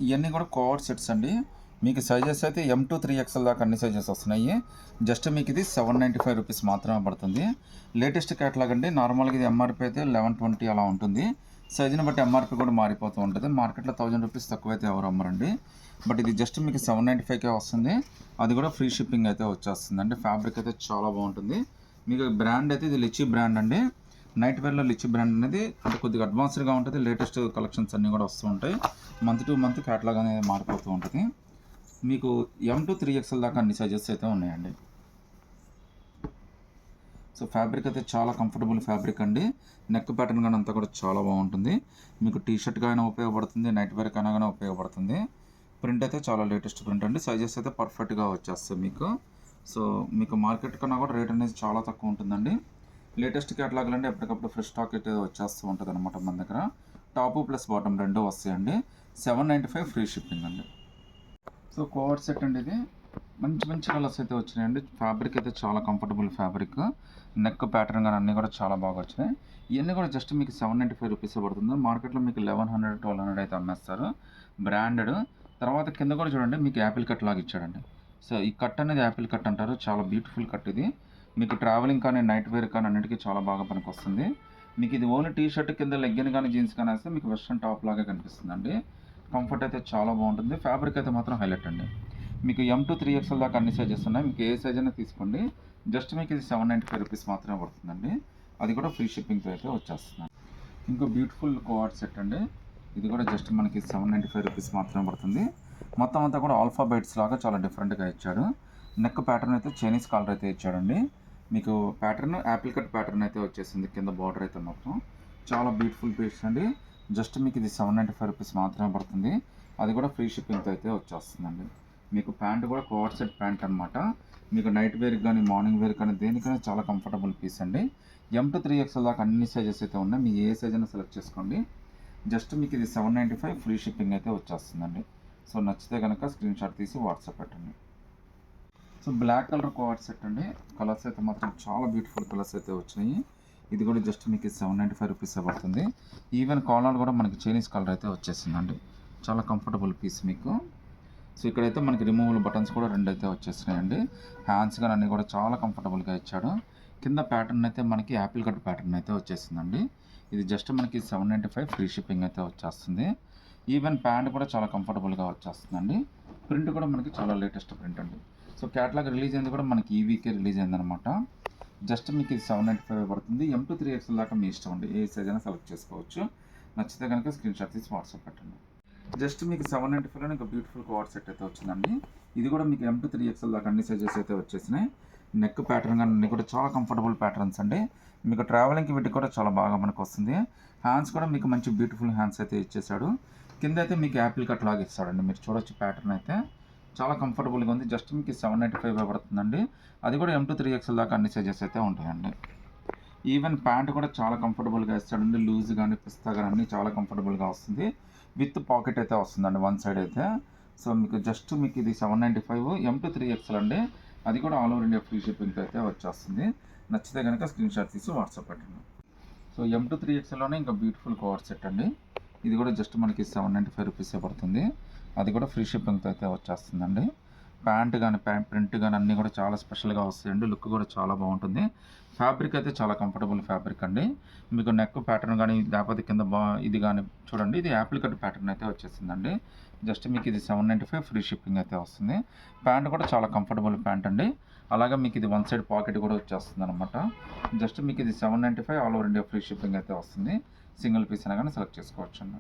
ఇవన్నీ కూడా cover sets అండి. మీకు సైజెస్ అయితే M2 3XL దాకా అన్ని సైజెస్ వస్తున్నాయి. జస్ట్ మీకు ఇది 795 రూపీస్ మాత్రమే పడుతుంది. లేటెస్ట్ క్యాటలాగ్ అండి. నార్మల్గా ఇది ఎంఆర్పి అయితే 1120 అలా ఉంటుంది. సైజుని బట్టి ఎంఆర్పి కూడా మారిపోతూ ఉంటుంది. మార్కెట్లో 1000 రూపీస్ తక్కువైతే ఎవరు అమ్మరండి. బట్ ఇది జస్ట్ మీకు 795కే వస్తుంది. అది కూడా ఫ్రీ షిప్పింగ్ అయితే వచ్చేస్తుంది అండి. ఫ్యాబ్రిక్ అయితే చాలా బాగుంటుంది. మీకు బ్రాండ్ అయితే ఇది లిచీ బ్రాండ్ అండి. నైట్ వేర్లో లిచీ బ్రాండ్ అనేది అంటే కొద్దిగా అడ్వాన్స్డ్గా ఉంటుంది. లేటెస్ట్ కలెక్షన్స్ అన్నీ కూడా వస్తూ ఉంటాయి. మంత్ టు మంత్ క్యాటలాగ్ అనేది మారిపోతూ ఉంటుంది. మీకు M2 3XL దాకా అన్ని సైజెస్ అయితే ఉన్నాయండి. సో ఫ్యాబ్రిక్ అయితే చాలా కంఫర్టబుల్ ఫ్యాబ్రిక్ అండి. నెక్ ప్యాటర్న్ కానీ అంతా కూడా చాలా బాగుంటుంది. మీకు టీ షర్ట్గా అయినా ఉపయోగపడుతుంది, నైట్ వేర్ కైనా కానీ ఉపయోగపడుతుంది. ప్రింట్ అయితే చాలా లేటెస్ట్ ప్రింట్ అండి. సైజెస్ అయితే పర్ఫెక్ట్గా వచ్చేస్తాయి మీకు. సో మీకు మార్కెట్ కన్నా కూడా రేట్ అనేది చాలా తక్కువ ఉంటుందండి. లేటెస్ట్ క్యాటలాగ్లు అంటే ఎప్పటికప్పుడు ఫ్రెష్ స్టాక్ అయితే వచ్చేస్తూ ఉంటుంది అనమాట మన దగ్గర. టాపు ప్లస్ బాటమ్ రెండు వస్తాయండి. 795 ఫ్రీ షిప్పింగ్ అండి. సో కోవర్ సెట్ అండి ఇది. మంచి మంచి కలర్స్ అయితే వచ్చినాయండి. ఫ్యాబ్రిక్ అయితే చాలా కంఫర్టబుల్ ఫ్యాబ్రిక్. నెక్ ప్యాటర్న్ కానీ అన్నీ కూడా చాలా బాగా వచ్చినాయి. ఇవన్నీ కూడా జస్ట్ మీకు 795 రూపీస్ పడుతుంది. మార్కెట్లో మీకు 1100 1200 అయితే అమ్మేస్తారు. బ్రాండెడ్. తర్వాత కింద కూడా చూడండి మీకు యాపిల్ కట్ లాగా ఇచ్చాడండి. సో ఈ కట్ అనేది యాపిల్ కట్ అంటారు. చాలా బ్యూటిఫుల్ కట్ ఇది. మీకు ట్రావెలింగ్ కానీ నైట్ వేర్ కానీ అన్నిటికీ చాలా బాగా పనికొస్తుంది. మీకు ఇది ఓన్లీ టీ షర్ట్ కింద లెగ్గిన్ కానీ జీన్స్ కానీ వేస్తే మీకు వెస్ట్రన్ టాప్ లాగా కనిపిస్తుంది అండి. కంఫర్ట్ అయితే చాలా బాగుంటుంది. ఫ్యాబ్రిక్ అయితే మాత్రం హైలైట్ అండి. మీకు M2 3XL దాకా అన్ని సైజెస్ ఉన్నాయి. మీకు ఏ సైజ్ అయినా తీసుకోండి. జస్ట్ మీకు ఇది 795 రూపీస్ మాత్రమే పడుతుందండి. అది కూడా ఫ్రీ షిప్పింగ్తో అయితే వచ్చేస్తుంది. ఇంకో బ్యూటిఫుల్ కోఆర్డ్ సెట్ అండి. ఇది కూడా జస్ట్ మనకి 795 రూపీస్ మాత్రమే పడుతుంది. మొత్తం అంతా కూడా ఆల్ఫాబెట్స్ లాగా చాలా డిఫరెంట్గా ఇచ్చాడు. నెక్ ప్యాటర్న్ అయితే చైనీస్ కాలర్ అయితే ఇచ్చాడండి. మీకు ప్యాటర్న్ యాపిల్ కట్ ప్యాటర్న్ అయితే వచ్చేసింది. కింద బార్డర్ అయితే మొత్తం చాలా బ్యూటిఫుల్ పీస్ అండి. జస్ట్ మీకు ఇది 795 రూపీస్ మాత్రమే పడుతుంది. అది కూడా ఫ్రీ షిప్పింగ్తో అయితే వచ్చేస్తుందండి. మీకు ప్యాంట్ కూడా కోవర్ సెట్ ప్యాంట్ అనమాట. మీకు నైట్ వేర్కి కానీ మార్నింగ్ వేర్ కానీ దేనికైనా చాలా కంఫర్టబుల్ పీస్ అండి. M2 3XL దాకా అన్ని సైజెస్ అయితే ఉన్నాయి. మీ ఏ సైజ్ అయినా సెలెక్ట్ చేసుకోండి. జస్ట్ మీకు ఇది 795 ఫ్రీ షిప్పింగ్ అయితే వచ్చేస్తుందండి. సో నచ్చితే కనుక స్క్రీన్ షాట్ తీసి వాట్సాప్ పెట్టండి. So black colour cover set అండి. కలర్స్ అయితే మాత్రం చాలా బ్యూటిఫుల్ కలర్స్ అయితే వచ్చినాయి. ఇది కూడా జస్ట్ మీకు 795 రూపీస్ పడుతుంది. ఈవెన్ కాలర్ కూడా మనకి చైనీస్ కలర్ అయితే వచ్చేసిందండి. చాలా కంఫర్టబుల్ పీస్ మీకు. సో ఇక్కడైతే మనకి రిమూవల్ బటన్స్ కూడా రెండు అయితే వచ్చేసినాయండి. హ్యాండ్స్ కానీ అన్నీ కూడా చాలా కంఫర్టబుల్గా ఇచ్చాడు. కింద ప్యాటర్న్ అయితే మనకి యాపిల్ కట్ ప్యాటర్న్ అయితే వచ్చేసిందండి. ఇది జస్ట్ మనకి 795 ఫ్రీ షిప్పింగ్ అయితే వచ్చేస్తుంది. ఈవెన్ ప్యాంట్ కూడా చాలా కంఫర్టబుల్గా వచ్చేస్తుందండి. ప్రింట్ కూడా మనకి చాలా లేటెస్ట్ ప్రింట్ అండి. సో క్యాటలాగ్ రిలీజ్ అయింది కూడా మనకి ఈ వీకే రిలీజ్ అయిందనమాట. జస్ట్ మీకు ఇది 795 పడుతుంది. M2 3XL దాకా మీ ఇష్టం అండి. ఏ సైజ్ అయినా సెలెక్ట్ చేసుకోవచ్చు. నచ్చితే కనుక స్క్రీన్ షాట్ తీసి వాట్సాప్ పెట్టండి. జస్ట్ మీకు 795లో ఇంకా బ్యూటిఫుల్ కోవర్ సెట్ అయితే వచ్చిందండి. ఇది కూడా మీకు M2 3XL దాకా అన్ని సైజెస్ అయితే వచ్చేసినాయి. నెక్ ప్యాటర్న్ కానీ అన్నీ కూడా చాలా కంఫర్టబుల్ ప్యాటర్న్స్ అండి. మీకు ట్రావెలింగ్కి వీటికి కూడా చాలా బాగా మనకు వస్తుంది. హ్యాండ్స్ కూడా మీకు మంచి బ్యూటిఫుల్ హ్యాండ్స్ అయితే ఇచ్చేసాడు. కింద అయితే మీకు యాపిల్ కట్ లాగా ఇస్తాడండి. మీరు చూడొచ్చు ప్యాటర్న్ అయితే చాలా కంఫర్టబుల్గా ఉంది. జస్ట్ మీకు 795 పడుతుందండి. అది కూడా M2 3XL దాకా అన్ని సైజెస్ అయితే ఉంటాయండి. ఈవెన్ ప్యాంట్ కూడా చాలా కంఫర్టబుల్గా ఇస్తాడండి. లూజ్ కానీ పిస్తా కానీ అన్నీ చాలా కంఫర్టబుల్గా వస్తుంది. విత్ పాకెట్ అయితే వస్తుందండి వన్ సైడ్ అయితే. సో మీకు జస్ట్ మీకు ఇది 795 M2 3XL అండి. అది కూడా ఆల్ ఓవర్ ఇండియా ఫ్రీ షిప్పింగ్తో అయితే వచ్చేస్తుంది. నచ్చితే కనుక స్క్రీన్ షాట్ తీసి వాట్సాప్ పెట్టండి. సో M2 3XLలోనే ఇంకా బ్యూటిఫుల్ కవర్ సెట్ అండి. ఇది కూడా జస్ట్ మనకి 795 రూపీసే పడుతుంది. అది కూడా ఫ్రీ షిప్పింగ్తో అయితే వచ్చేస్తుందండి. ప్యాంట్ కానీ ప్రింట్ కానీ అన్నీ కూడా చాలా స్పెషల్గా వస్తాయండి. లుక్ కూడా చాలా బాగుంటుంది. ఫ్యాబ్రిక్ అయితే చాలా కంఫర్టబుల్ ఫ్యాబ్రిక్ అండి. మీకు నెక్ ప్యాటర్న్ కానీ లేకపోతే కింద ఇది కానీ చూడండి. ఇది యాపిల్ కట్ ప్యాటర్న్ అయితే వచ్చేసిందండి. జస్ట్ మీకు ఇది 795 ఫ్రీ షిప్పింగ్ అయితే వస్తుంది. ప్యాంట్ కూడా చాలా కంఫర్టబుల్ ప్యాంట్ అండి. అలాగే మీకు ఇది వన్ సైడ్ పాకెట్ కూడా వచ్చేస్తుంది అనమాట. జస్ట్ మీకు ఇది 795 all over India free shipping అయితే వస్తుంది. సింగిల్ పీస్ అయినా కానీ సెలెక్ట్ చేసుకోవచ్చు అండి.